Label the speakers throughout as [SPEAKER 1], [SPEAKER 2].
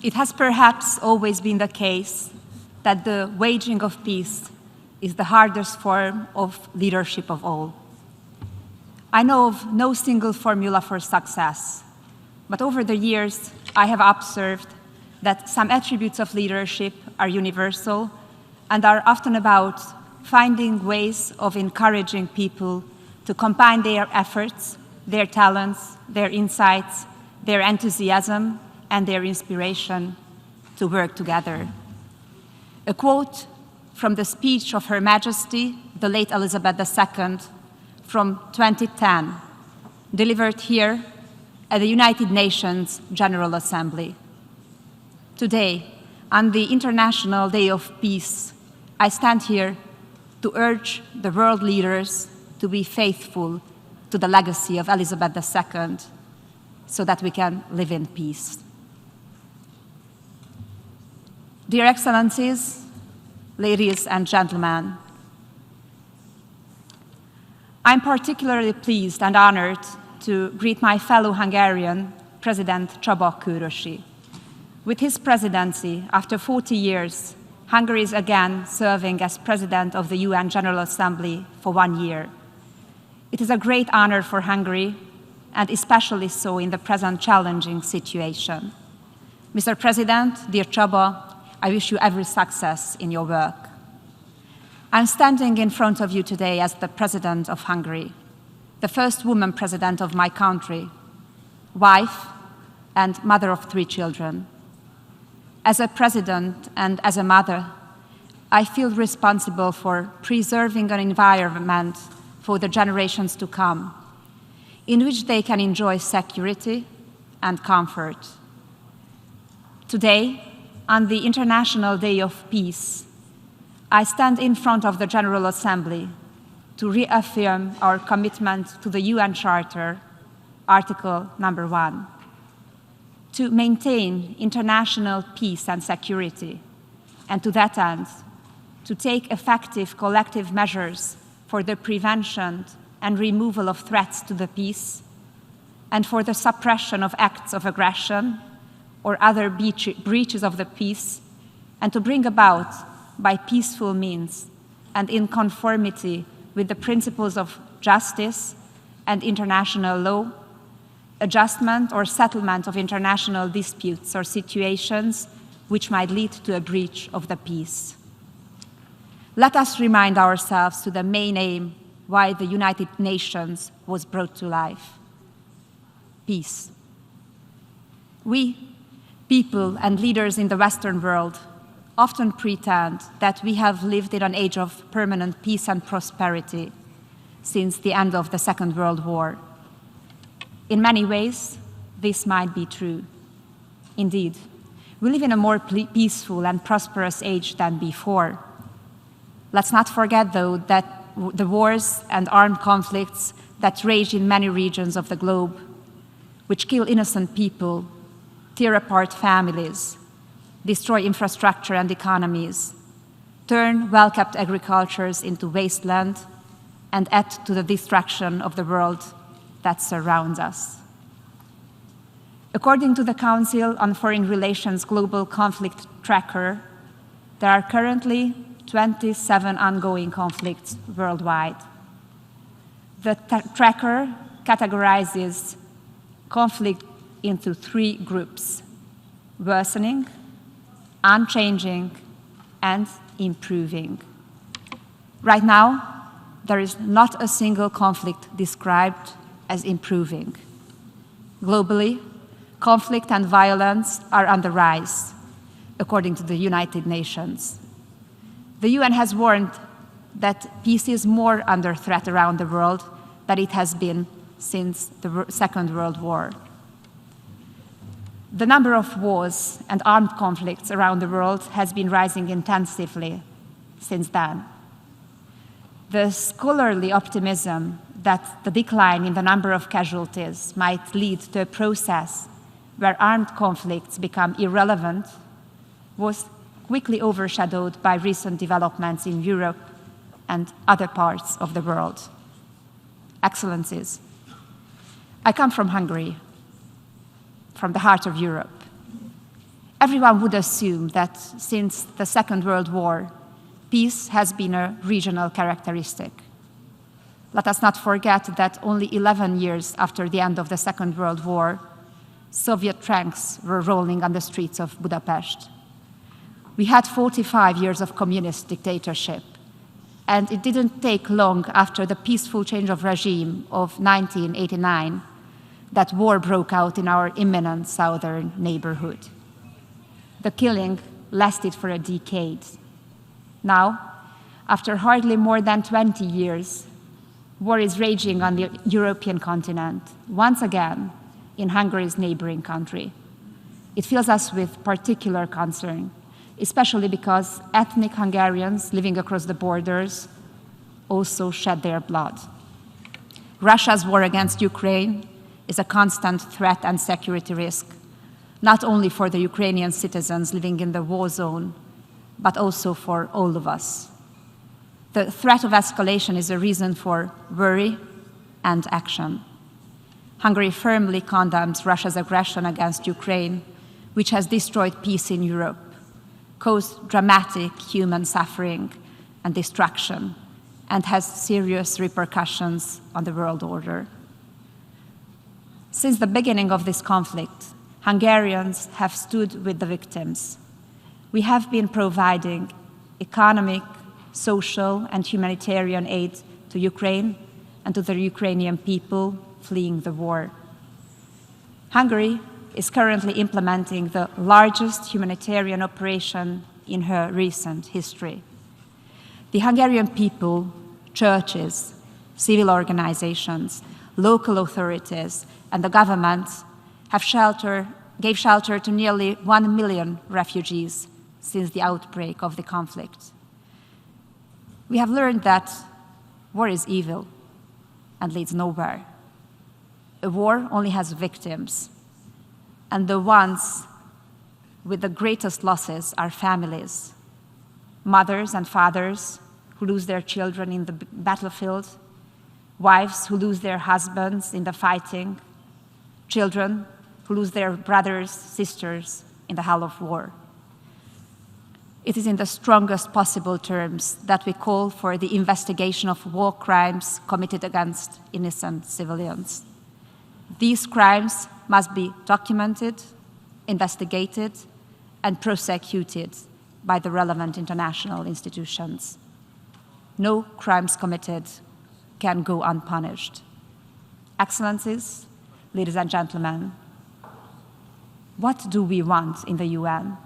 [SPEAKER 1] It has perhaps always been the case that the waging of peace is the hardest form of leadership of all. I know of no single formula for success, but over the years, I have observed that some attributes of leadership are universal and are often about finding ways of encouraging people to combine their efforts, their talents, their insights, their enthusiasm, and their inspiration to work together. A quote from the speech of Her Majesty, the late Elizabeth II, from 2010, delivered here at the United Nations General Assembly. Today, on the International Day of Peace, I stand here to urge the world leaders to be faithful to the legacy of Elizabeth II so that we can live in peace. Dear Excellencies, ladies and gentlemen, I'm particularly pleased and honored to greet my fellow Hungarian, President Csaba Kőrösi. With his presidency, after 40 years, Hungary is again serving as President of the UN General Assembly for 1 year. It is a great honor for Hungary, and especially so in the present challenging situation. Mr. President, dear Csaba, I wish you every success in your work. I'm standing in front of you today as the President of Hungary, the first woman President of my country, wife and mother of 3 children. As a President and as a mother, I feel responsible for preserving an environment for the generations to come, in which they can enjoy security and comfort. Today, on the International Day of Peace, I stand in front of the General Assembly to reaffirm our commitment to the UN Charter, Article number 1, to maintain international peace and security, and to that end, to take effective collective measures for the prevention and removal of threats to the peace, and for the suppression of acts of aggression or other breaches of the peace, and to bring about, by peaceful means and in conformity with the principles of justice and international law, adjustment or settlement of international disputes or situations which might lead to a breach of the peace. Let us remind ourselves to the main aim why the United Nations was brought to life: peace. We, people and leaders in the Western world, often pretend that we have lived in an age of permanent peace and prosperity since the end of the Second World War. In many ways, this might be true. Indeed, we live in a more peaceful and prosperous age than before. Let's not forget, though, that the wars and armed conflicts that rage in many regions of the globe, which kill innocent people, tear apart families, destroy infrastructure and economies, turn well-kept agricultures into wasteland, and add to the destruction of the world that surrounds us. According to the Council on Foreign Relations Global Conflict Tracker, there are currently 27 ongoing conflicts worldwide. The tracker categorizes conflict into 3 groups: worsening, unchanging, and improving. Right now, there is not a single conflict described as improving. Globally, conflict and violence are on the rise, according to the United Nations. The UN has warned that peace is more under threat around the world than it has been since the Second World War. The number of wars and armed conflicts around the world has been rising intensively since then. The scholarly optimism that the decline in the number of casualties might lead to a process where armed conflicts become irrelevant was quickly overshadowed by recent developments in Europe and other parts of the world. Excellencies, I come from Hungary, from the heart of Europe. Everyone would assume that since the Second World War, peace has been a regional characteristic. Let us not forget that only 11 years after the end of the Second World War, Soviet tanks were rolling on the streets of Budapest. We had 45 years of communist dictatorship, and it didn't take long after the peaceful change of regime of 1989 that war broke out in our imminent southern neighborhood. The killing lasted for a decade. Now, after hardly more than 20 years, war is raging on the European continent, once again in Hungary's neighboring country. It fills us with particular concern, especially because ethnic Hungarians living across the borders also shed their blood. Russia's war against Ukraine is a constant threat and security risk, not only for the Ukrainian citizens living in the war zone, but also for all of us. The threat of escalation is a reason for worry and action. Hungary firmly condemns Russia's aggression against Ukraine, which has destroyed peace in Europe, caused dramatic human suffering and destruction, and has serious repercussions on the world order. Since the beginning of this conflict, Hungarians have stood with the victims. We have been providing economic, social, and humanitarian aid to Ukraine and to the Ukrainian people fleeing the war. Hungary is currently implementing the largest humanitarian operation in her recent history. The Hungarian people, churches, civil organizations, local authorities, and the government gave shelter to nearly 1 million refugees since the outbreak of the conflict. We have learned that war is evil and leads nowhere. A war only has victims, and the ones with the greatest losses are families, mothers and fathers who lose their children in the battlefield, wives who lose their husbands in the fighting, children who lose their brothers, sisters in the hell of war. It is in the strongest possible terms that we call for the investigation of war crimes committed against innocent civilians. These crimes must be documented, investigated, and prosecuted by the relevant international institutions. No crimes committed can go unpunished. Excellencies, ladies and gentlemen, what do we want in the UN?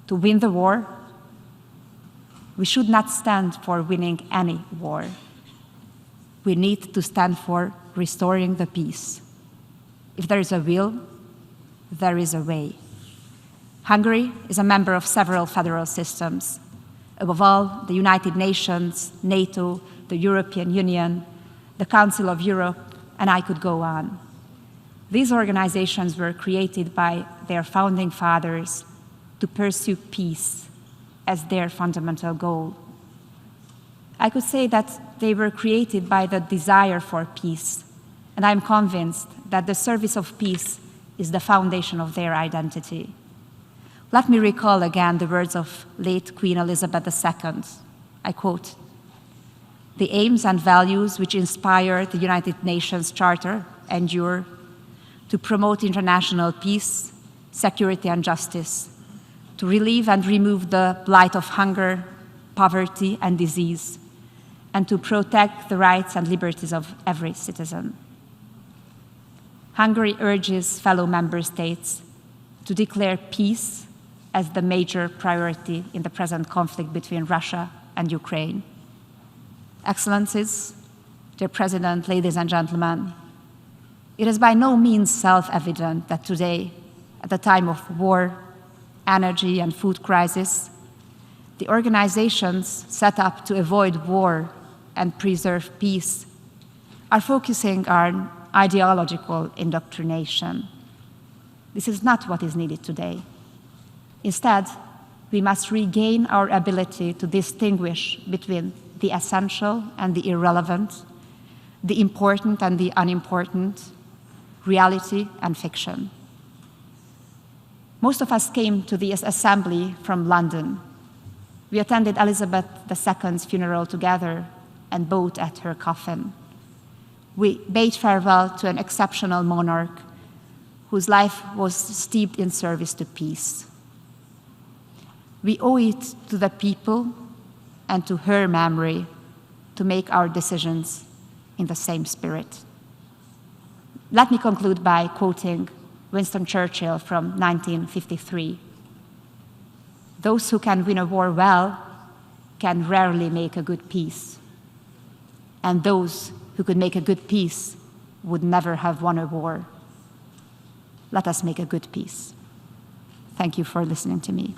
[SPEAKER 1] To win the war? We should not stand for winning any war. We need to stand for restoring the peace. If there is a will, there is a way. Hungary is a member of several federal systems. Above all, the United Nations, NATO, the European Union, the Council of Europe, and I could go on. These organizations were created by their founding fathers to pursue peace as their fundamental goal. I could say that they were created by the desire for peace, and I'm convinced that the service of peace is the foundation of their identity. Let me recall again the words of late Queen Elizabeth II. I quote, "The aims and values which inspire the United Nations Charter endure to promote international peace, security, and justice, to relieve and remove the blight of hunger, poverty, and disease, and to protect the rights and liberties of every citizen." Hungary urges fellow member states to declare peace as the major priority in the present conflict between Russia and Ukraine. Excellencies, dear President, ladies and gentlemen, it is by no means self-evident that today, at the time of war, energy, and food crisis, the organizations set up to avoid war and preserve peace are focusing on ideological indoctrination. This is not what is needed today. Instead, we must regain our ability to distinguish between the essential and the irrelevant, the important and the unimportant, reality and fiction. Most of us came to the assembly from London. We attended Elizabeth II's funeral together and bowed at her coffin. We bade farewell to an exceptional monarch whose life was steeped in service to peace. We owe it to the people and to her memory to make our decisions in the same spirit. Let me conclude by quoting Winston Churchill from 1953. Those who can win a war well can rarely make a good peace. And those who could make a good peace would never have won a war. Let us make a good peace. Thank you for listening to me.